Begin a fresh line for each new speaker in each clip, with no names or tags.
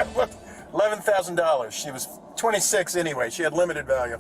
$11,000. She was 26 anyway. She had limited value.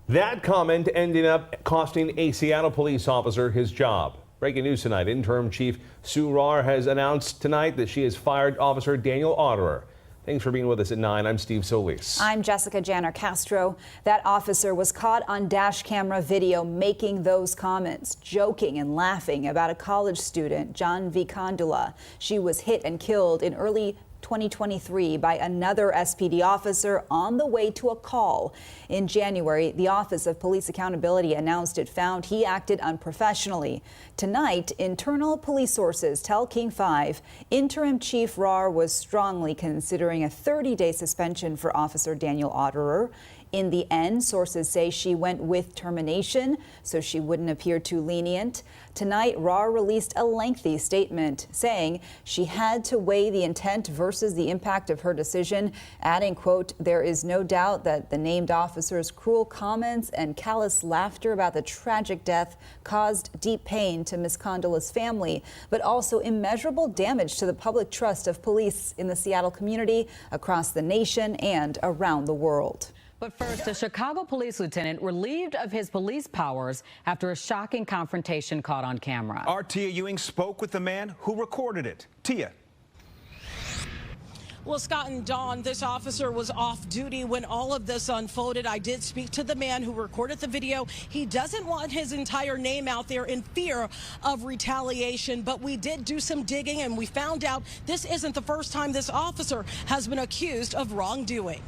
That comment ended up costing a Seattle police officer his job. Breaking news tonight, Interim Chief Sue Rahr has announced tonight that she has fired Officer Daniel Otterer. Thanks for being with us at 9. I'm Steve Solis.
I'm Jessica Janner Castro. That officer was caught on dash camera video making those comments, joking and laughing about a college student, John V. Condula. She was hit and killed in early 2023 by another SPD officer on the way to a call. In January, the Office of Police Accountability announced it found he acted unprofessionally. Tonight, internal police sources tell King 5 Interim Chief Rahr was strongly considering a 30-day suspension for Officer Daniel Otterer. In the end, sources say she went with termination so she wouldn't appear too lenient. Tonight, Rahr released a lengthy statement saying she had to weigh the intent versus the impact of her decision, adding, quote, "There is no doubt that the named officer's cruel comments and callous laughter about the tragic death caused deep pain to Ms. Condula's family, but also immeasurable damage to the public trust of police in the Seattle community, across the nation, and around the world."
But first, a Chicago police lieutenant relieved of his police powers after a shocking confrontation caught on camera.
Our Tia Ewing spoke with the man who recorded it. Tia.
Well, Scott and Dawn, this officer was off duty when all of this unfolded. I did speak to the man who recorded the video. He doesn't want his entire name out there in fear of retaliation, but we did do some digging and we found out this isn't the first time this officer has been accused of wrongdoing.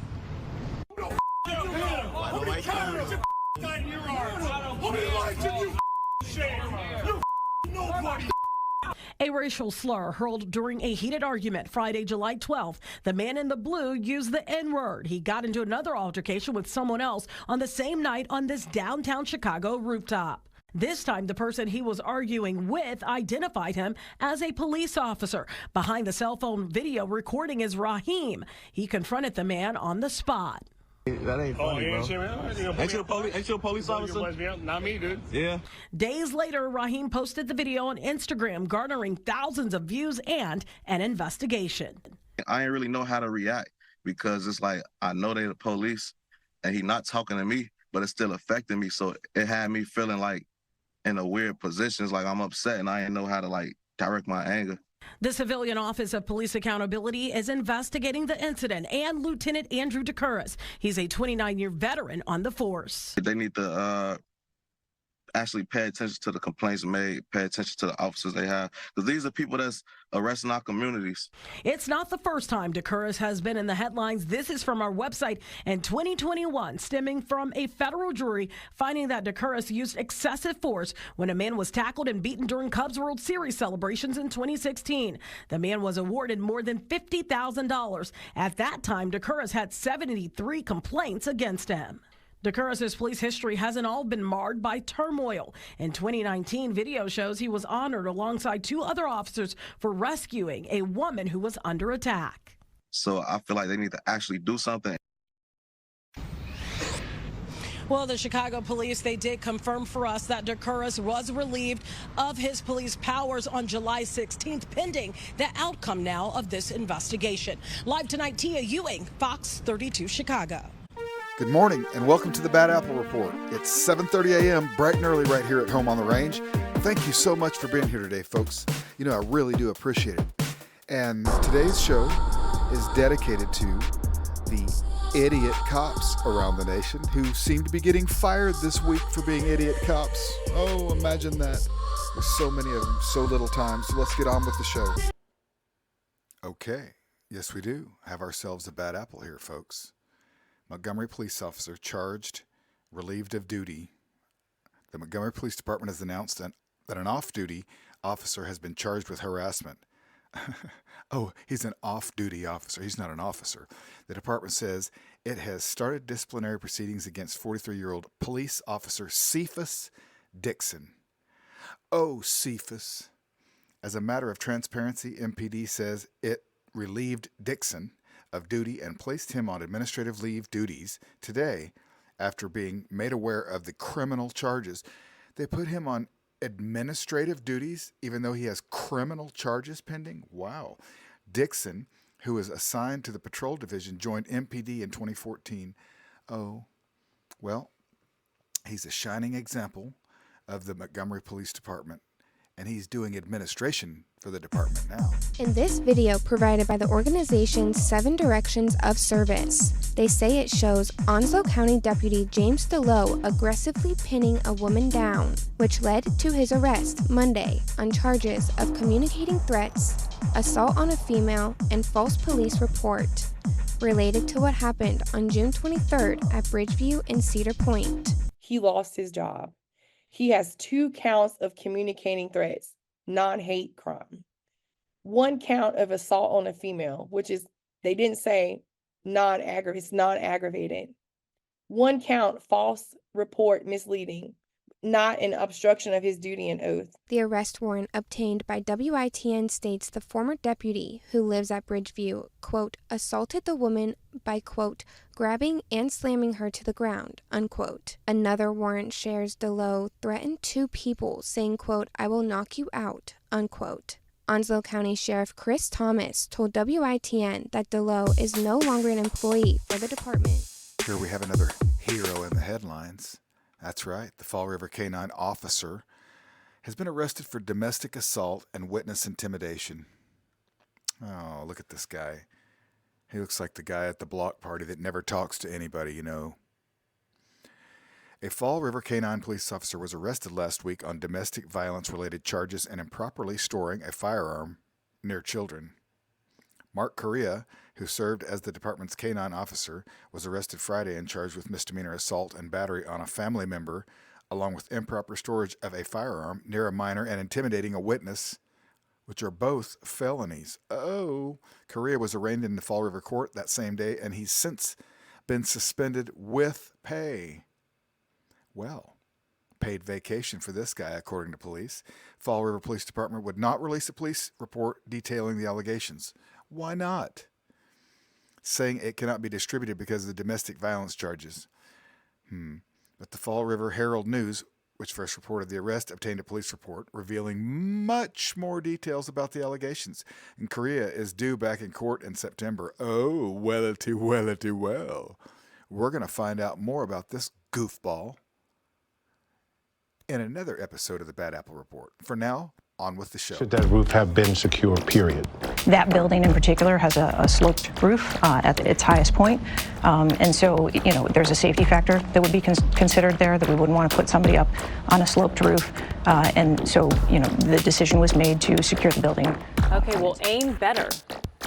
A racial slur hurled during a heated argument Friday, July 12th. The man in the blue used the N-word. He got into another altercation with someone else on the same night on this downtown Chicago rooftop. This time, the person he was arguing with identified him as a police officer. Behind the cell phone video recording is Raheem. He confronted the man on the spot.
That ain't funny, bro. Ain't you a police officer?
Not me, dude.
Yeah.
Days later, Raheem posted the video on Instagram, garnering thousands of views and an investigation.
I ain't really know how to react because it's like I know they're the police and he not talking to me, but it's still affecting me. So it had me feeling like in a weird position. It's like I'm upset and I ain't know how to like direct my anger.
The Civilian Office of Police Accountability is investigating the incident and Lieutenant Andrew DeCurris. He's a 29-year veteran on the force.
They need to actually pay attention to the complaints made, pay attention to the officers they have, because these are people that's arresting our communities.
It's not the first time DeCurris has been in the headlines. This is from our website in 2021, stemming from a federal jury finding that DeCurris used excessive force when a man was tackled and beaten during Cubs World Series celebrations in 2016. The man was awarded more than $50,000. At that time, DeCurris had 73 complaints against him. DeCurris' police history hasn't all been marred by turmoil. In 2019, video shows he was honored alongside two other officers for rescuing a woman who was under attack.
So I feel like they need to actually do something.
Well, the Chicago police, they did confirm for us that DeCurris was relieved of his police powers on July 16th, pending the outcome now of this investigation. Live tonight, Tia Ewing, Fox 32 Chicago.
Good morning and welcome to the Bad Apple Report. It's 7:30 a.m. bright and early right here at home on the range. Thank you so much for being here today, folks. You know, I really do appreciate it. And today's show is dedicated to the idiot cops around the nation who seem to be getting fired this week for being idiot cops. Oh, imagine that. There's so many of them, so little time. So let's get on with the show. Okay, yes we do have ourselves a bad apple here, folks. Montgomery police officer charged, relieved of duty. The Montgomery Police Department has announced that an off-duty officer has been charged with harassment. Oh, he's an off-duty officer. He's not an officer. The department says it has started disciplinary proceedings against 43-year-old police officer Cephas Dixon. Oh, Cephas. As a matter of transparency, MPD says it relieved Dixon of duty and placed him on administrative leave duties today after being made aware of the criminal charges. They put him on administrative duties even though he has criminal charges pending? Wow. Dixon, who was assigned to the patrol division, joined MPD in 2014. Oh, well, he's a shining example of the Montgomery Police Department, and he's doing administration for the department now.
In this video provided by the organization's 7 Directions of Service, they say it shows Onslow County Deputy James DeLoe aggressively pinning a woman down, which led to his arrest Monday on charges of communicating threats, assault on a female, and false police report, related to what happened on June 23rd at Bridgeview and Cedar Point.
He lost his job. He has 2 counts of communicating threats, non-hate crime. 1 count of assault on a female, which is, they didn't say it's non-aggravated. 1 count, false report misleading, not an obstruction of his duty and oath.
The arrest warrant obtained by WITN states the former deputy, who lives at Bridgeview, quote, assaulted the woman by, quote, grabbing and slamming her to the ground, unquote. Another warrant shares DeLoe threatened 2 people, saying, quote, I will knock you out, unquote. Onslow County Sheriff Chris Thomas told WITN that DeLoe is no longer an employee for the department.
Here we have another hero in the headlines. That's right, the Fall River K-9 officer has been arrested for domestic assault and witness intimidation. Oh, look at this guy. He looks like the guy at the block party that never talks to anybody, you know. A Fall River K-9 police officer was arrested last week on domestic violence-related charges and improperly storing a firearm near children. Mark Correa, who served as the department's K-9 officer, was arrested Friday and charged with misdemeanor assault and battery on a family member, along with improper storage of a firearm near a minor and intimidating a witness, which are both felonies. Oh, Correa was arraigned in the Fall River court that same day, and he's since been suspended with pay. Well, paid vacation for this guy, according to police. Fall River Police Department would not release a police report detailing the allegations. Why not? Saying it cannot be distributed because of the domestic violence charges. But the Fall River Herald News, which first reported the arrest, obtained a police report revealing much more details about the allegations. And Correa is due back in court in September. Oh, well-a-ty, well-a-ty, well. We're going to find out more about this goofball in another episode of the Bad Apple Report. For now, on with the show.
Should that roof have been secure, period?
That building in particular has a sloped roof at its highest point. And so, there's a safety factor that would be considered there, that we wouldn't want to put somebody up on a sloped roof. And so, the decision was made to secure the building.
Okay, well, aim better.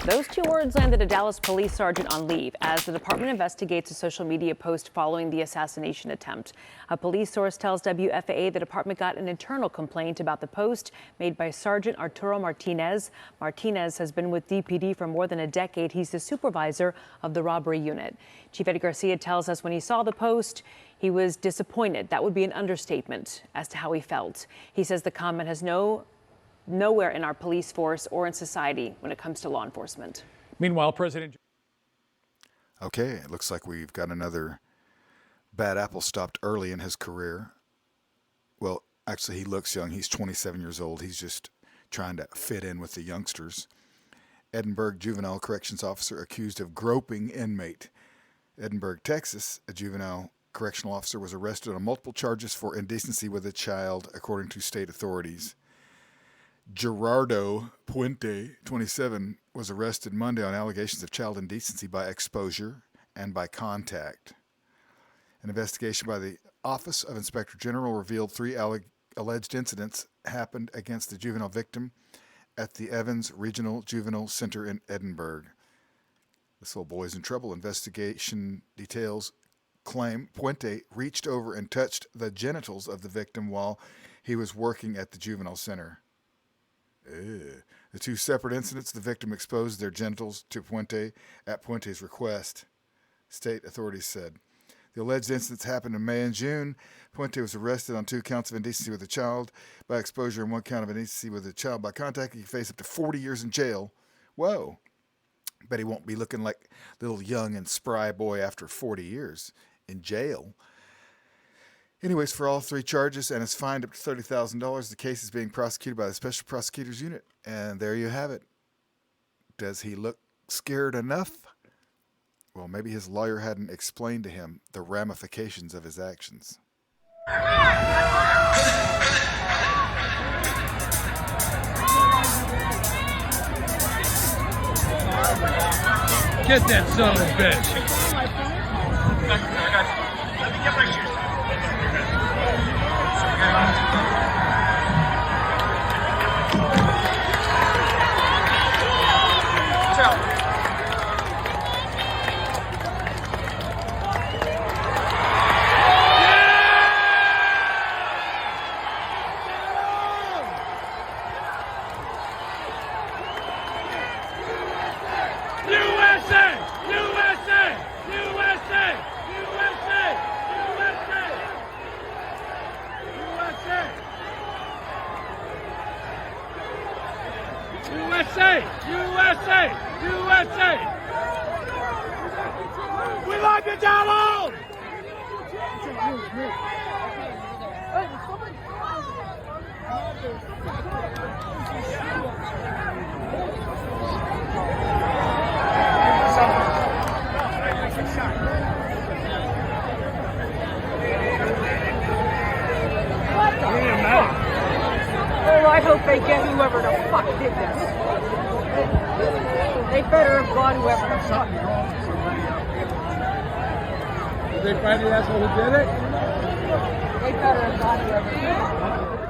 Those 2 words landed a Dallas police sergeant on leave as the department investigates a social media post following the assassination attempt. A police source tells WFAA the department got an internal complaint about the post made by Sergeant Arturo Martinez. Martinez has been with DPD for more than a decade. He's the supervisor of the robbery unit. Chief Eddie Garcia tells us when he saw the post, he was disappointed. That would be an understatement as to how he felt. He says the comment has nowhere in our police force or in society when it comes to law enforcement.
Meanwhile, President...
Okay, it looks like we've got another bad apple stopped early in his career. Well, actually, he looks young. He's 27 years old. He's just trying to fit in with the youngsters. Edinburgh juvenile corrections officer accused of groping inmate. Edinburgh, Texas, a juvenile correctional officer was arrested on multiple charges for indecency with a child, according to state authorities. Gerardo Puente, 27, was arrested Monday on allegations of child indecency by exposure and by contact. An investigation by the Office of Inspector General revealed 3 alleged incidents happened against the juvenile victim at the Evans Regional Juvenile Center in Edinburgh. This little boy's in trouble. Investigation details claim Puente reached over and touched the genitals of the victim while he was working at the juvenile center. The 2 separate incidents, the victim exposed their genitals to Puente at Puente's request, state authorities said. The alleged incidents happened in May and June. Puente was arrested on 2 counts of indecency with a child by exposure and 1 count of indecency with a child by contact. He can face up to 40 years in jail. Whoa. Bet he won't be looking like little young and spry boy after 40 years in jail. Anyways, for all 3 charges and is fined up to $30,000. The case is being prosecuted by the Special Prosecutors Unit. And there you have it. Does he look scared enough? Well, maybe his lawyer hadn't explained to him the ramifications of his actions.
Get that son of a bitch. We like it down home!
Oh, I hope they get whoever the fuck did this. They better have got whoever the fuck.
Did they find the asshole who did it?
They better have got whoever did it.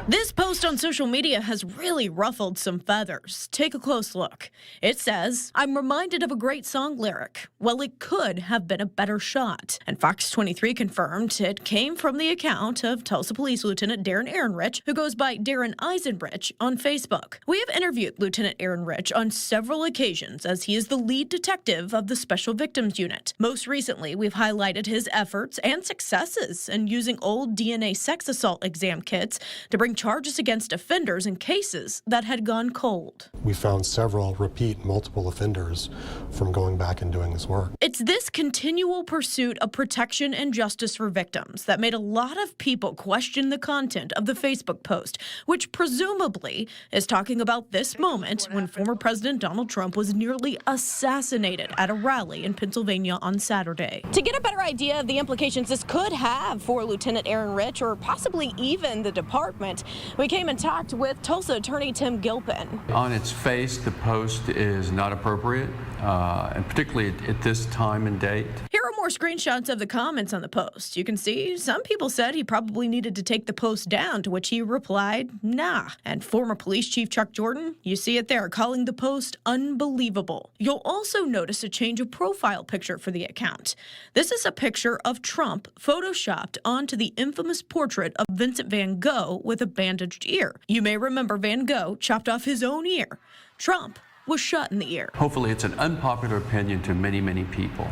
This post on social media has really ruffled some feathers. Take a close look. It says, "I'm reminded of a great song lyric. Well, it could have been a better shot." And Fox 23 confirmed it came from the account of Tulsa Police Lieutenant Darren Ehrenrich, who goes by Darren Eisenrich on Facebook. We have interviewed Lieutenant Ehrenrich on several occasions as he is the lead detective of the Special Victims Unit. Most recently, we've highlighted his efforts and successes in using old DNA sex assault exam kits to bring charges against offenders in cases that had gone cold.
We found several repeat multiple offenders from going back and doing this work.
It's this continual pursuit of protection and justice for victims that made a lot of people question the content of the Facebook post, which presumably is talking about this moment when former President Donald Trump was nearly assassinated at a rally in Pennsylvania on Saturday. To get a better idea of the implications this could have for Lieutenant Ehrenrich or possibly even the department, we came and talked with Tulsa attorney Tim Gilpin.
On its face, the post is not appropriate, and particularly at this time and date.
Here are more screenshots of the comments on the post. You can see some people said he probably needed to take the post down, to which he replied, nah. And former police chief Chuck Jordan, you see it there, calling the post unbelievable. You'll also notice a change of profile picture for the account. This is a picture of Trump photoshopped onto the infamous portrait of Vincent van Gogh with a bandaged ear. You may remember Van Gogh chopped off his own ear. Trump was shot in the ear.
Hopefully it's an unpopular opinion to many, many people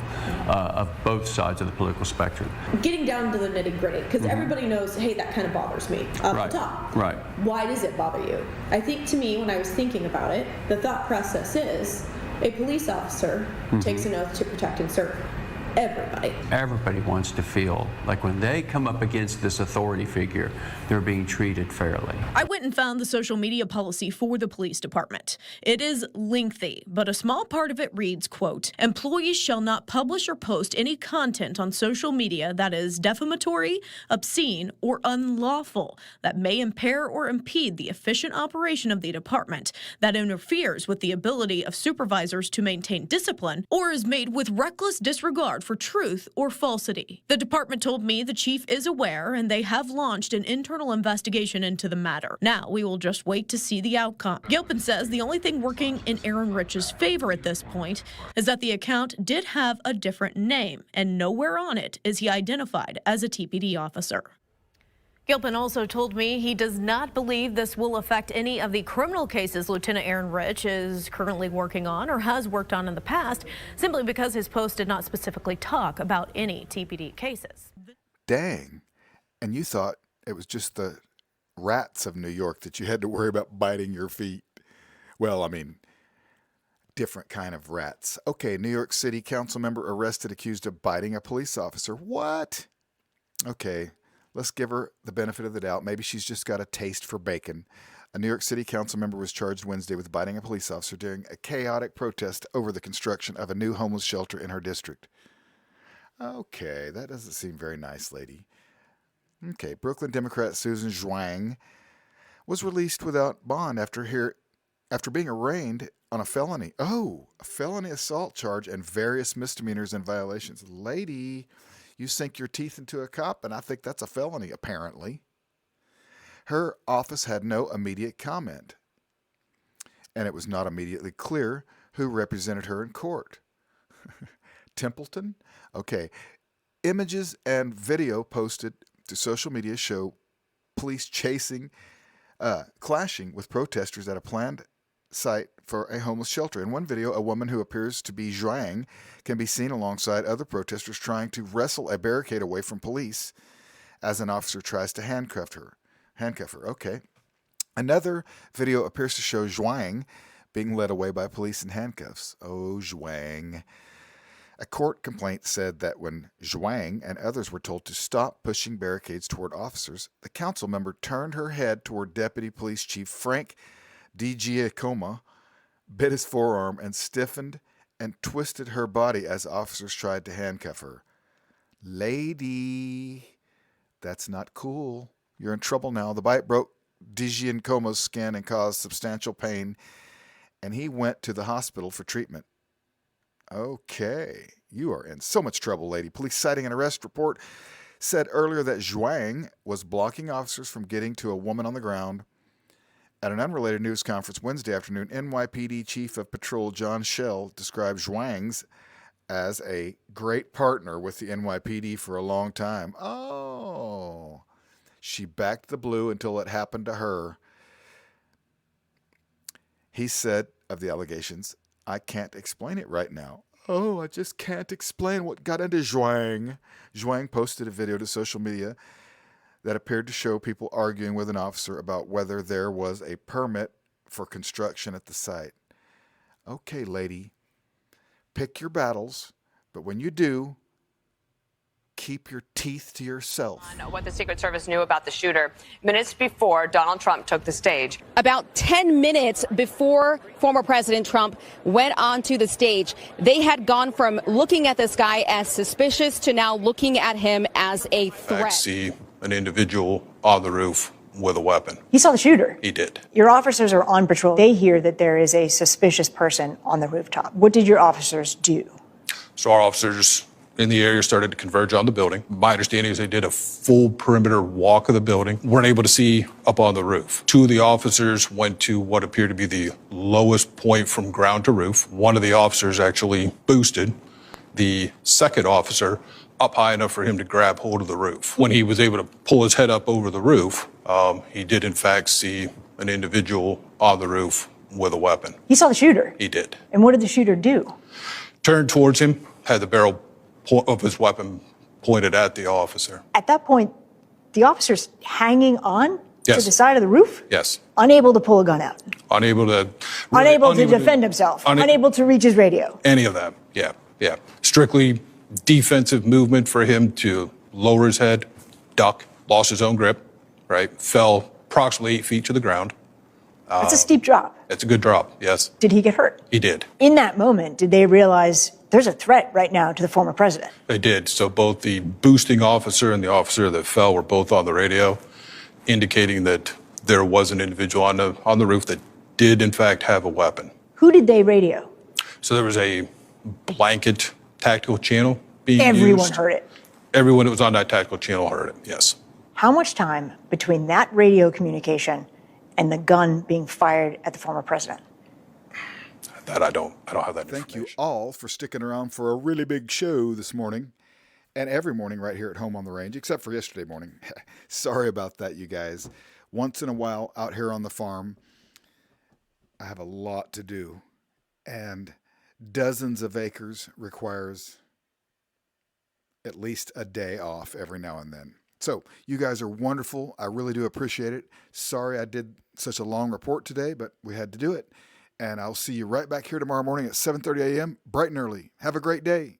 of both sides of the political spectrum.
Getting down to the nitty-gritty, because everybody knows, hey, that kind of bothers me up
Right.
top.
Right.
Why does it bother you? I think to me, when I was thinking about it, the thought process is a police officer takes an oath to protect and serve everybody.
Everybody wants to feel like when they come up against this authority figure, they're being treated fairly.
I went and found the social media policy for the police department. It is lengthy, but a small part of it reads, quote, "Employees shall not publish or post any content on social media that is defamatory, obscene, or unlawful, that may impair or impede the efficient operation of the department, that interferes with the ability of supervisors to maintain discipline, or is made with reckless disregard for truth or falsity." The department told me the chief is aware and they have launched an internal investigation into the matter. Now we will just wait to see the outcome. Gilpin says the only thing working in Ehrenrich's favor at this point is that the account did have a different name, and nowhere on it is he identified as a TPD officer. Gilpin also told me he does not believe this will affect any of the criminal cases Lieutenant Ehrenrich is currently working on or has worked on in the past, simply because his post did not specifically talk about any TPD cases.
Dang. And you thought it was just the rats of New York that you had to worry about biting your feet. Well, I mean, different kind of rats. Okay, New York City council member arrested accused of biting a police officer. What? Okay. Let's give her the benefit of the doubt. Maybe she's just got a taste for bacon. A New York City council member was charged Wednesday with biting a police officer during a chaotic protest over the construction of a new homeless shelter in her district. Okay, that doesn't seem very nice, lady. Okay, Brooklyn Democrat Susan Zhuang was released without bond after being arraigned on a felony assault charge and various misdemeanors and violations. Lady, you sink your teeth into a cop, and I think that's a felony, apparently. Her office had no immediate comment, and it was not immediately clear who represented her in court. Templeton? Okay. Images and video posted to social media show police clashing with protesters at a planned site for a homeless shelter. In one video, a woman who appears to be Zhuang can be seen alongside other protesters trying to wrestle a barricade away from police as an officer tries to handcuff her. Okay. Another video appears to show Zhuang being led away by police in handcuffs. Oh, Zhuang. A court complaint said that when Zhuang and others were told to stop pushing barricades toward officers, the council member turned her head toward Deputy Police Chief Frank DiGiacomo, bit his forearm, and stiffened and twisted her body as officers tried to handcuff her. Lady, that's not cool. You're in trouble now. The bite broke DiGiacomo's skin and caused substantial pain, and he went to the hospital for treatment. Okay, you are in so much trouble, lady. Police citing an arrest report said earlier that Zhuang was blocking officers from getting to a woman on the ground. At an unrelated news conference Wednesday afternoon, NYPD Chief of Patrol John Schell described Zhuang's as a great partner with the NYPD for a long time. Oh, she backed the blue until it happened to her. He said of the allegations, "I can't explain it right now." Oh, I just can't explain what got into Zhuang. Zhuang posted a video to social media that appeared to show people arguing with an officer about whether there was a permit for construction at the site. Okay, lady, pick your battles, but when you do, keep your teeth to yourself.
What the Secret Service knew about the shooter minutes before Donald Trump took the stage.
About 10 minutes before former President Trump went onto the stage, they had gone from looking at this guy as suspicious to now looking at him as a threat.
I see an individual on the roof with a weapon.
He saw the shooter.
He did.
Your officers are on patrol. They hear that there is a suspicious person on the rooftop. What did your officers do?
So our officers in the area started to converge on the building. My understanding is they did a full perimeter walk of the building. Weren't able to see up on the roof. Two of the officers went to what appeared to be the lowest point from ground to roof. One of the officers actually boosted the second officer up high enough for him to grab hold of the roof. When he was able to pull his head up over the roof, he did in fact see an individual on the roof with a weapon.
He saw the shooter.
He did.
And what did the shooter do?
Turned towards him, had the barrel of his weapon pointed at the officer.
At that point, the officer's hanging on
Yes.
to the side of the roof,
Yes.
unable to pull a gun out,
Unable to
unable to defend himself, unable to reach his radio.
any of that. Yeah. Strictly defensive movement for him to lower his head, duck, lost his own grip, right? Fell approximately 8 feet to the ground.
That's a steep drop.
It's a good drop, yes.
Did he get hurt?
He did.
In that moment, did they realize there's a threat right now to the former president?
They did. So both the boosting officer and the officer that fell were both on the radio, indicating that there was an individual on the roof that did in fact have a weapon.
Who did they radio?
So there was a blanket tactical channel being
Everyone
used.
heard it.
Everyone that was on that tactical channel heard it, yes.
How much time between that radio communication and the gun being fired at the former president?
That I don't have that
Thank you all for sticking around for a really big show this morning and every morning right here at home on the range, except for yesterday morning. Sorry about that, you guys. Once in a while out here on the farm, I have a lot to do, and dozens of acres requires at least a day off every now and then. So you guys are wonderful. I really do appreciate it. Sorry I did such a long report today, but we had to do it. And I'll see you right back here tomorrow morning at 7:30 a.m., bright and early. Have a great day.